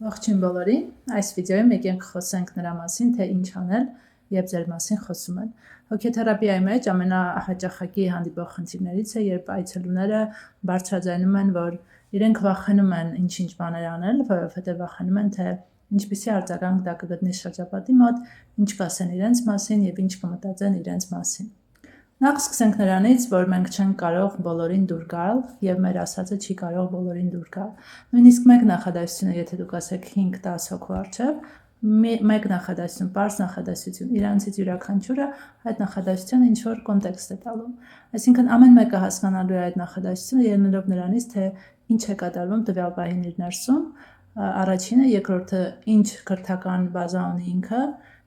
Ողջույն բոլորին, այս վիդեոյում եկեք ենք խոսենք նրա մասին, թե ինչ անել, երբ ձեր մասին խոսում են։ Հոգեթերապիայի մեջ ամենահաճախակի հանդիպող խնդիրներից է, երբ այցելուները բարձրաձայնում են, որ իրենք վախենում են ինչ-ինչ բաներ անել, որովհետև վախենում են, թե ինչպիսի արձագանք դա կգտնի շրջապատի մոտ, ինչ կասեն իրենց մասին եւ ինչ կմտածեն իրենց մասին։ Նախ սկսենք նրանից, որ մենք չենք կարող բոլորին դուր գալ եւ մեր ասածը չի կարող բոլորին դուր գալ։ Նույնիսկ մեկ նախադասությունը, եթե դուք ասեք 5-10 հոգու առջև, մեկ նախադասություն, պարզ նախադասություն, իրանցից յուրաքանչյուրը այդ նախադասությունը ինչ որ կոնտեքստ է տալու։ Այսինքն ամեն մեկը հասկանալու է այդ նախադասությունը ելնելով նրանից, թե ինչ է կատարվում տվյալ պահին իր ներսում, առաջինը, երկրորդը ինչ կրթական բազա ունի ինքը,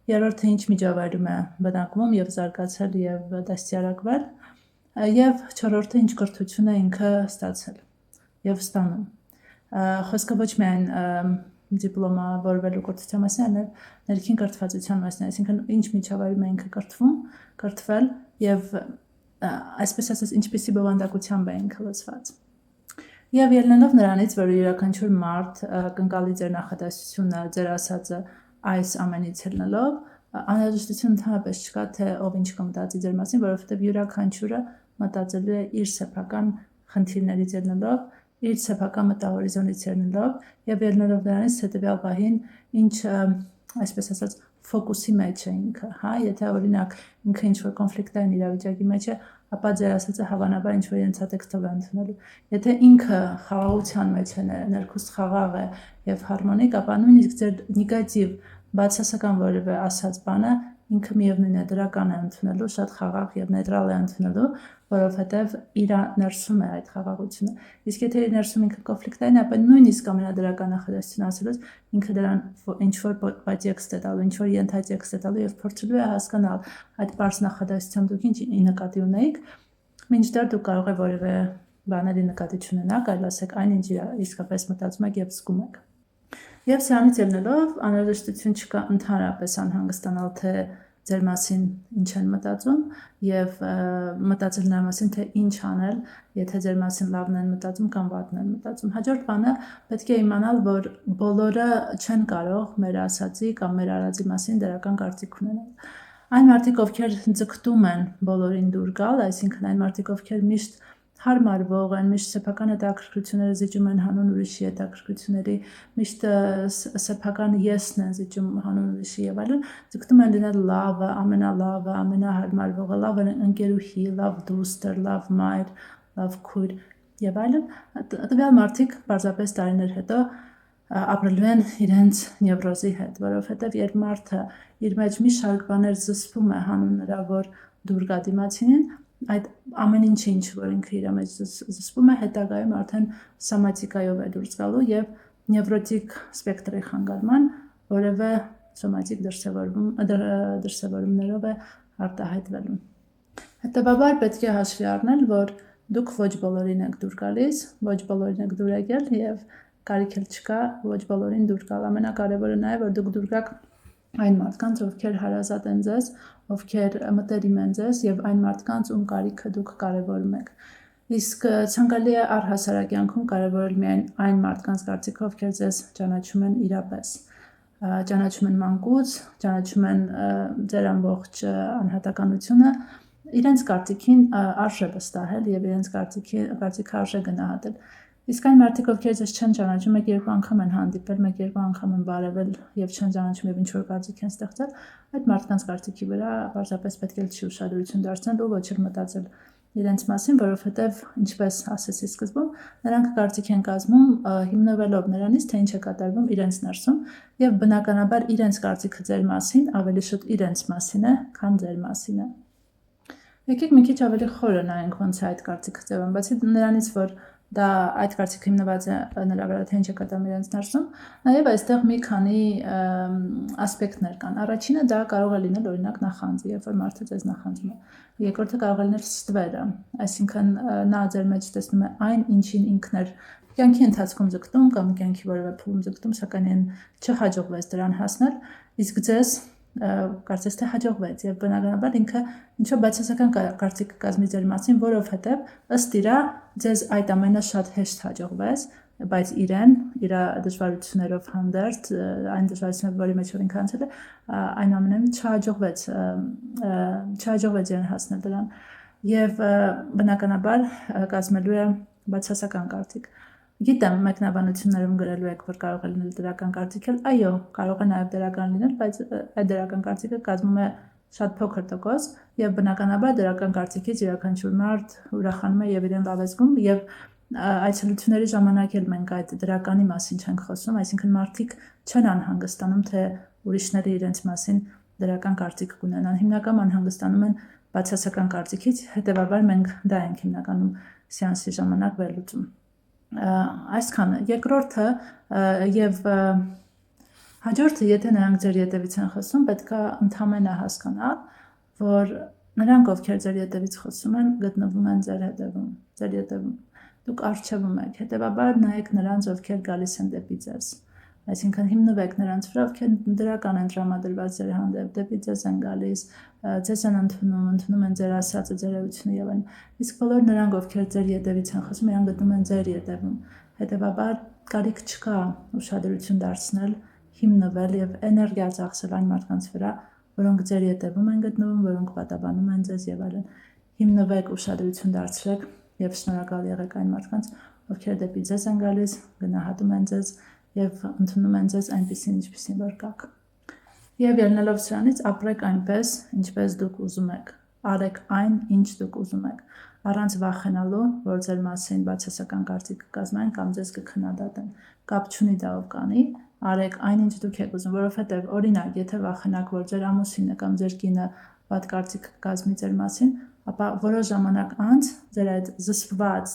երրորդը ինչ միջավայրում է բնակվում եւ զարգացել եւ դաստիարակվել, եւ չորրորդը ինչ կրթություն է ինքը ստացել եւ ստանում։ Խոսքը ոչ միայն դիպլոմավորվելու կրթության մասին, այլև ներքին կրթվածության մասին, այսինքն ինչ միջավայրում է ինքը կրթվել եւ այսպես ասած ինչպիսի բովանդակությամբ է ինքը լցված։ Եվ ելնելով նրանից, որ յուրաքանչյուր մարդ կընկալի ձեր նախադասությունը, ձեր ասածը այս ամենից ելնելով, անհրաժեշտություն ընդհանրապես չկա, թե ով ինչ կմտածի ձեր մասին, որովհետև յուրաքանչյուրը մտածելու է իր սեփական խնդիրներից ելնելով, իր սեփական մտահորիզոնից ելնելով եւ ելնելով նրանից, թե տվյալ պահին ինչ, այսպես ասած, ֆոկուսի մեջ է ինքը, հա, եթե օրինակ ինքը ինչ որ կոնֆլիկտային իրավիճակի մեջ է, ապա ձեր ասածը հավանաբար ինչ որ ենթատեքստով է ընդունելու։ Եթե ինքը խաղաղության մեջ է, ներքուստ խաղաղ է եւ հարմոնիկ, ապա նույնիսկ ձեր նեգատիվ բացասական որևէ ասած բանը ինքը միևնույն է դրական է ընդունելու, շատ խաղաղ եւ նեյտրալ է ընդունելու, որովհետեւ իր ներսում է այդ խաղաղությունը։ Իսկ եթե իր ներսում ինքը կոնֆլիկտային է, ապա նույնիսկ ամենադրական նախադասությունը ասելուց ինքը դրան ինչ որ պատեքստ է տալու, ինչ որ ենթատեքստ է տալու եւ փորձելու է հասկանալ այդ բարձ նախադասությամբ դուք ինչ նկատի ունեիք, մինչդեռ դուք կարող եք որևէ բաների նկատի չունենաք, այլ ասեք այն, ինչ իսկապես մտածում եք եւ զգում եք։ Եվ սրանից ելնելով անհրաժեշտություն չկա ընդհանրապես անհանգստանալ, թե ձեր մասին ինչ են մտածում եւ մտածել նրա մասին, թե ինչ անել, եթե ձեր մասին լավն են մտածում կամ վատն են մտածում։ Հաջորդ բանը պետք է իմանալ, որ բոլորը չեն կարող մեր ասածի կամ մեր արածի մասին դրական կարծիք ունենալ։ Այն մարդիկ, ովքեր ձգտում են բոլորին դուր գալ, այսինքն այն մարդիկ, ովքեր միշտ հարմարվող են, միշտ սեփական հետաքրքրությունները զիջում են հանուն ուրիշի հետաքրքրությունների, միշտ սեփական եսն են զիջում հանուն ուրիշի եւ այլն, ձգտում են լինել լավը, ամենալավը, ամենահարմարվողը, լավ ընկերուհի, լավ դուստր, լավ մայր, լավ քույր եւ այլն։ Տվյալ մարդիկ պարզապես տարիներ հետո ապրելու են իրենց նևրոզի հետ, որովհետեւ երբ մարդը իր մեջ մի շարք բաներ զսպում է հանուն նրա, որ դուր գա դիմացինին, այդ ամեն ինչ որ ինքը իր մեջ զսպում է, հետագայում արդեն սոմատիկայով է դուրս գալու եւ նևրոտիկ սպեկտրի խանգարման որևէ սոմատիկ դրսևորումներով է արտահայտվելու։ Հետևաբար պետք է հաշվի առնել, որ դուք ոչ բոլորին եք դուր գալիս, ոչ բոլորին եք դուր եկել եւ կարիք էլ չկա ոչ բոլորին դուր գալ։ Ամենակարևորը նա է, որ դուք դուր գաք այն մարդկանց, ովքեր հարազատ են ձեզ, ովքեր մտերիմ են ձեզ եւ այն մարդկանց, ում կարիքը դուք կարևորում եք։ Իսկ ցանկալի է առհասարակ կյանքում կարևորել միայն այն մարդկանց կարծիքը, ովքեր ձեզ ճանաչում են իրապես, ճանաչում են մանկուց, ճանաչում են ձեր ամբողջ անհատականությունը, իրենց կարծիքին արժե վստահել եւ իրենց կարծիքը արժե գնահատել։ Իսկ այն մարդիկ, ովքեր ձեզ չեն ճանաչում, մեկ-երկու անգամ են հանդիպել, մեկ-երկու անգամ են բարևել եւ չեն ճանաչում եւ ինչ որ կարծիք են ստեղծել, այդ մարդկանց կարծիքի վրա պարզապես պետք է չի ուշադրություն դարձնել ու ոչ էլ մտածել իրենց մասին, որովհետեւ ինչպես ասեցի սկզբում, նրանք կարծիք են կազմում հիմնվելով նրանից, թե ինչ է կատարվում իրենց ներսում եւ բնականաբար իրենց կարծիքը ձեր մասին ավելի շուտ իրենց մասին է, քան ձեր մասին է։ Եկեք մի քիչ ավելի խորը նայենք ոնց է այդ կարծիքը ձևավորվում, բացի նրանից, որ դա այդ կարծիքը հիմնված է նրա վրա, թե ինչ է կատարվում իրենց ներսում, նաև այստեղ մի քանի ասպեկտներ կան։ Առաջինը դա կարող է լինել օրինակ նախանձը, երբ որ մարդը ձեզ նախանձում է։ Երկրորդը կարող է լինել ստվերը, այսինքն նա ձեր մեջ տեսնում է այն, ինչին ինքն էր կյանքի ընթացքում ձգտում կամ կյանքի որևէ փուլում ձգտում, սակայն չհաջողվեց դրան հասնել, իսկ ձեզ կարծես թե հաջողվեց եւ բնականաբար ինքը ինչու բացասական կարծիք կազմի ձեր մասին, որովհետեւ ըստ իրա ձեզ այդ ամենը շատ հեշտ հաջողվեց, բայց իրեն իր դժվարություններով հանդերձ այն դժվարությունները, որի մեջ ինքը անցել է, այն ամենից չհաջողվեց իրեն հասնել դրան եւ բնականաբար կազմելու է բացասական կարծիք։ Գիտեմ, մեկնաբանություններում գրելու եք, որ կարող է լինել դրական կարծիք, այո, կարող է նաև դրական լինել, բայց այդ դրական կարծիքը կազմում է շատ փոքր տոկոս եւ բնականաբար դրական կարծիքից յուրաքանչյուր մարդ ուրախանում է եւ իրեն լավ է զգում եւ այցելությունների ժամանակ էլ մենք այդ դրականի մասին չենք խոսում, այսինքն մարդիկ չեն անհանգստանում, թե ուրիշները իրենց մասին դրական կարծիք կունենան, հիմնականում անհանգստանում են բացասական կարծիքից, հետեւաբար մենք դա ենք հիմնականում սեանսի ժամանակ վերլուծում։ Այսքանը երկրորդը եւ հաջորդը, եթե նրանք ձեր ետևից են խոսում, պետք է ընդհանրապես հասկանալ, որ նրանք, ովքեր ձեր ետևից խոսում են, գտնվում են ձեր ետևում, դուք առջևում եք, հետեւաբար նայեք նրանց, ովքեր գալիս են դեպի ձեզ, այսինքն հիմնվեք նրանց վրա, ովքեր դրական են տրամադրված ձեր հանդեպ, դեպի ձեզ են գալիս, ձեզ են ընդունում են ձեր ասածը, ձեր էությունը եւ այլն, իսկ բոլոր նրանք, ովքեր ձեր ետևից են խոսում, իրենք գտնվում են ձեր ետևում, հետեւաբար կարիք չկա ուշադրություն դարձնել, հիմնվել եւ էներգիա ծախսել այն մարդկանց վրա, որոնք ձեր ետևում են գտնվում, որոնք պատաբանում են ձեզ եւ այլն, հիմնվեք, ուշադրություն դարձրեք եւ շնորհակալ եղեք այն մարդկանց, ովքեր դեպի ձեզ են գալիս, գնահատում են ձեզ եւ ընդունում են ձեզ այնպեսին, ինչպեսին որ կաք։ Եվ ելնելով սրանից ապրեք այնպես, ինչպես դուք ուզում եք, արեք այն, ինչ դուք ուզում եք, առանց վախենալու, որ ձեր մասին բացասական կարծիք կկազմեն կամ ձեզ կքննադատեն, կապ չունի դա ով կանի, արեք այն, ինչ դուք եք ուզում, որովհետեւ օրինակ, եթե վախենաք, որ ձեր ամուսինը կամ ձեր կինը վատ կարծիք կկազմի ձեր մասին, ապա որոշ ժամանակ անց ձեր այդ զսպված,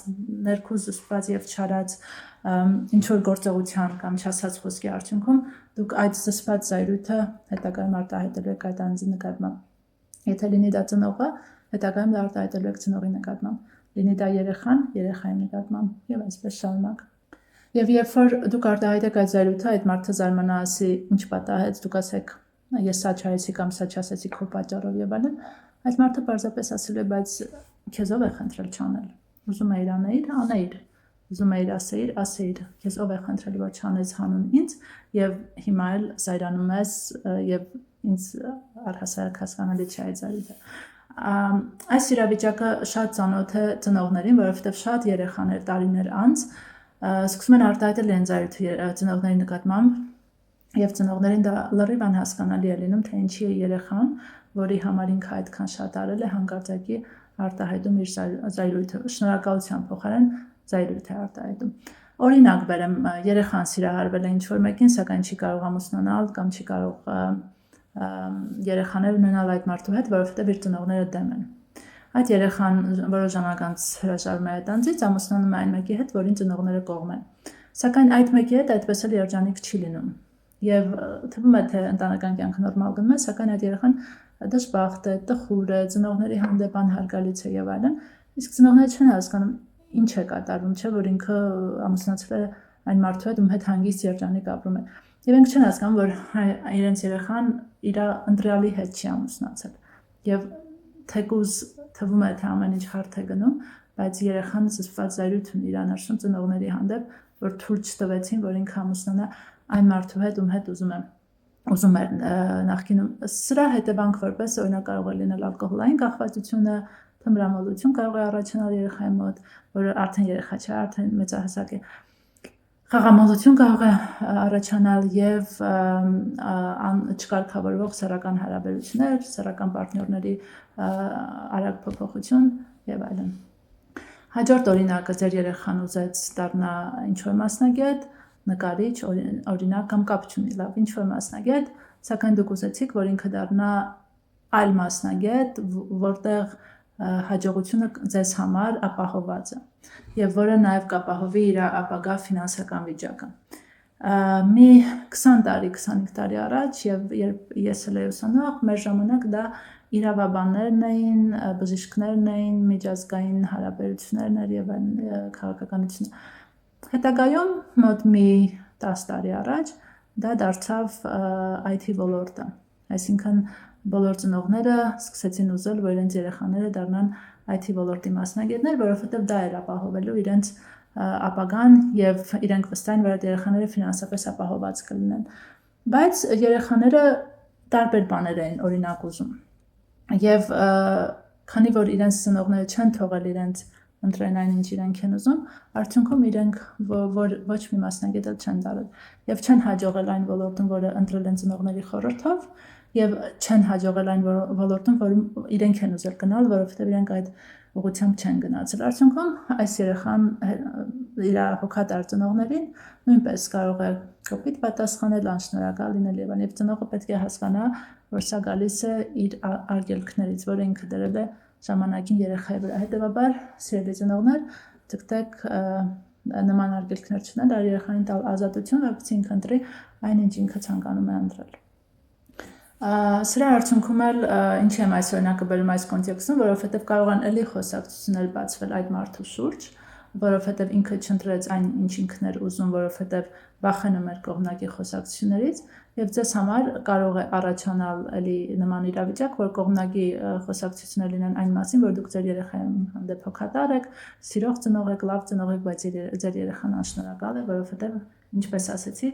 ներքուս զսպված եւ չարած ինչ որ գործողության կամ չասած խոսքի արդյունքում դուք այդ զսպված զայրույթը հետագայում արտահայտելու եք այդ անձի նկատմամբ։ Եթե լինի դա ծնողը, հետագայում դա արտահայտելու եք ծնողի նկատմամբ, լինի դա երեխան, երեխայի նկատմամբ եւ այսպես շարունակ։ Եվ երբ որ դուք արտահայտեք այդ զայրույթը, այդ մարդը զարմանա, ասի, ինչ պատահեց, դուք ասեք, ես սա չարեցի կամ սա չասեցի քո պատճառով եւ այլն, այդ մարդը պարզապես ասել է, բայց քեզ ով է խնդրել չանել։ Ուզում էիր անեիր, ուզում էիր ասեիր, քեզ ով է խնդրել, որ չանես հանուն ինձ եւ հիմա էլ զայրանում ես եւ ինձ առհասարակ հասկանալի չէ այդ զայրույթը։ Այս իրավիճակը շատ ծանոթ է ծնողներին, որովհետեւ շատ երեխաներ տարիներ անց սկսում են արտահայտել իրենց զայրույթը ծնողների նկատմամբ եւ ծնողներին դա լրիվ անհասկանալի է լինում, թե ինչի է երեխան, որի համար ինքը այդքան շատ արել է, հանկարծակի արտահայտում իր զայրույթը, շնորհակալության փոխարեն զայրույթ է արտահայտում։ Օրինակ բերեմ, երեխան սիրահարվել է ինչ-որ մեկին, սակայն չի կարող ամուսնանալ կամ չի կարող երեխաներ ունենալ այդ մարդու հետ, որովհետեւ իր ծնողները դեմ են։ Այդ երեխան որոշ ժամանակ անց հրաժարվում է այդ անձից, ամուսնանում է այն մեկի հետ, որին ծնողները կողմ են։ Սակայն այդ մեկի հետ այդպես էլ երջանիկ չի լինում։ Եվ թվում է, թե ընտանեկան կյանքը նորմալ գնում է, սակայն այդ երեխան դժբախտ է, տխուր է, ծնողների հանդեպ անհարգալից է եւ այլն, իսկ ծնողները չեն հասկանում ինչ է կատարվում, չէ՞ որ ինքը ամուսնացել է այն մարդու հետ, ում հետ հանգիստ երջանիկ ապրում է։ Եվ ինքը չեն հասկանում, որ իրենց երեխան իր ընտրյալի հետ չի ամուսնացել։ Եվ թեկուզ թվում է, թե ամեն ինչ հարթ է գնում, բայց երեխան զսպված զայրույթ ունի իր անհրաժեշտ ծնողների հանդեպ, որ թույլ չտվեցին, որ ինքը ամուսնանա այն մարդու հետ, ում հետ ուզում էր նախկինում։ Սրա հետևանք որպես օրինակ կարող է լինել ալկոհոլային կախվածությունը, թմրամոլություն կարող է առաջանալ երեխայի մոտ, որ արդեն երեխա չէ, արդեն մեծահասակ է։ Խաղամոլություն կարող է առաջանալ եւ չկարգավորվող սեռական հարաբերություններ, սեռական պարտներների արագ փոփոխություն եւ այլն։ Հաջորդ օրինակը ձեր երեխան ուզեց դառնա ինչ-որ մասնագետ, նկարիչ, օրինակ կամ կապ չունի, լավ, ինչ-որ մասնագետ, սակայն դուք ուզեցիք, որ ինքը դառնա այլ մասնագետ, որտեղ հաջողությունը ձեզ համար ապահովված է եւ որը նաեւ կապահովի իր ապագա ֆինանսական վիճակը։ Մի 20 տարի, 25 տարի առաջ եւ երբ ես էլ էի ուսանող, մեր ժամանակ դա իրավաբաններն էին, բժիշկներն էին, միջազգային հարաբերություններն էր եւ քաղաքականությունը։ Հետագայում մոտ մի 10 տարի առաջ դա դարձավ IT ոլորտը։ Այսինքն բոլոր ծնողները սկսեցին ուզել, որ իրենց երեխաները դառնան IT ոլորտի մասնագետներ, որովհետև դա էր ապահովելու իրենց ապագան եւ իրենք վստահ են, որ այդ երեխաները ֆինանսապես ապահովված կլինեն։ Բայց երեխաները տարբեր բաներ էին օրինակ ուզում։ Եվ քանի որ իրենց ծնողները չեն թողել իրենց ընտրեն այն, ինչ իրենք են ուզում, արդյունքում իրենք ոչ մի մասնագետ չեն դարել եւ չեն հաջողել այն ոլորտում, որը ընտրել են ծնողների խորհրդով, եւ չեն հաջողել այն ոլորտում, որում իրենք են ուզել գնալ, որովհետեւ իրենք այդ ուղղությամբ չեն գնացել։ Արդյունքում այս երեխան իր հոգատար ծնողներին նույնպես կարող է կոպիտ պատասխանել, անշնորհակալ լինել եւ ծնողը պետք է հասկանա, որ սա գալիս է իր արգելքներից, որը ինքը դրել է ժամանակին երեխայի վրա։ Հետևաբար, սիրելի ծնողներ, թք նման արգելքներ չունեն, դա երեխային տալ ազատություն, որպեսզի ինքը ընտրի այն, ինչ ինքը ցանկանում է ընտրել։ Սրա արդյունքում էլ ինչի եմ այս օրինակը բերում այս կոնտեքստում, որովհետև կարող են էլի խոսակցություններ բացվել այդ մարդու շուրջ, որովհետև ինքը չընտրեց այն, ինչ ինքն էր ուզում, որովհետև վախենում էր կողմնակի խոսակցություններից, եւ ձեզ համար կարող է առաջանալ էլի նման իրավիճակ, որ կողմնակի խոսակցություններ լինեն այն մասին, որ դուք ձեր երեխայի հանդեպ հոգատար եք, սիրող ծնող եք, լավ ծնող եք, բայց ձեր երեխան անշնորհակալ է, որովհետև ինչպես ասեցի,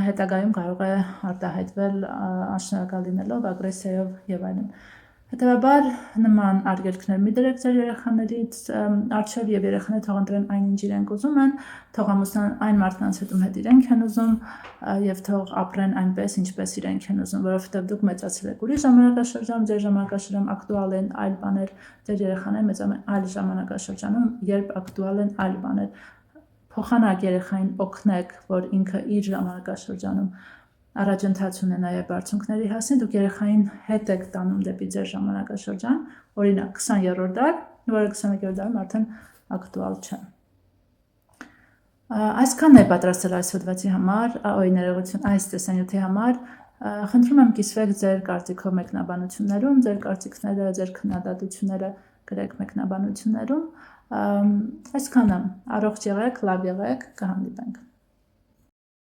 հետագայում կարող է արտահայտվել անշնորհակալ լինելով, ագրեսիայով եւ այլն։ Հետևաբար նման արգելքներ մի դրեք ձեր երեխաներից առջև եւ երեխաները թող ընտրեն այն, ինչ իրենք ուզում են, թող ամուսնան այն մարդկանց հետ, ում հետ իրենք են ուզում եւ թող ապրեն այնպես, ինչպես իրենք են ուզում, որովհետեւ դուք մեծացել եք ուրիշ ժամանակաշրջանում, ձեր ժամանակաշրջանում ակտուալ են այլ բաներ, ձեր երեխաները մեծանում են այլ ժամանակաշրջանում, երբ ակտուալ են այլ բաներ։ Փոխանակ երեխային օգնեք, որ ինքը իր ժամանակաշրջանում առաջընթաց ունենա եւ բարձունքների հասնի, դուք երեխային հետ եք տանում դեպի ձեր ժամանակաշրջան, օրինակ 20-րդ դար, որը 21-րդ դարում արդեն ակտուալ չէ։ Այսքանն է պատրաստել այս հոդվածի համար, ներողություն, այս տեսանյութի համար, խնդրում եմ կիսվեք ձեր կարծիքով մեկնաբանություններում, ձեր կարծիքները, ձեր քննադատությունները գրեք մեկնաբանություններում, այսքանը, առողջ եղեք, լավ եղեք, կհանդիպենք։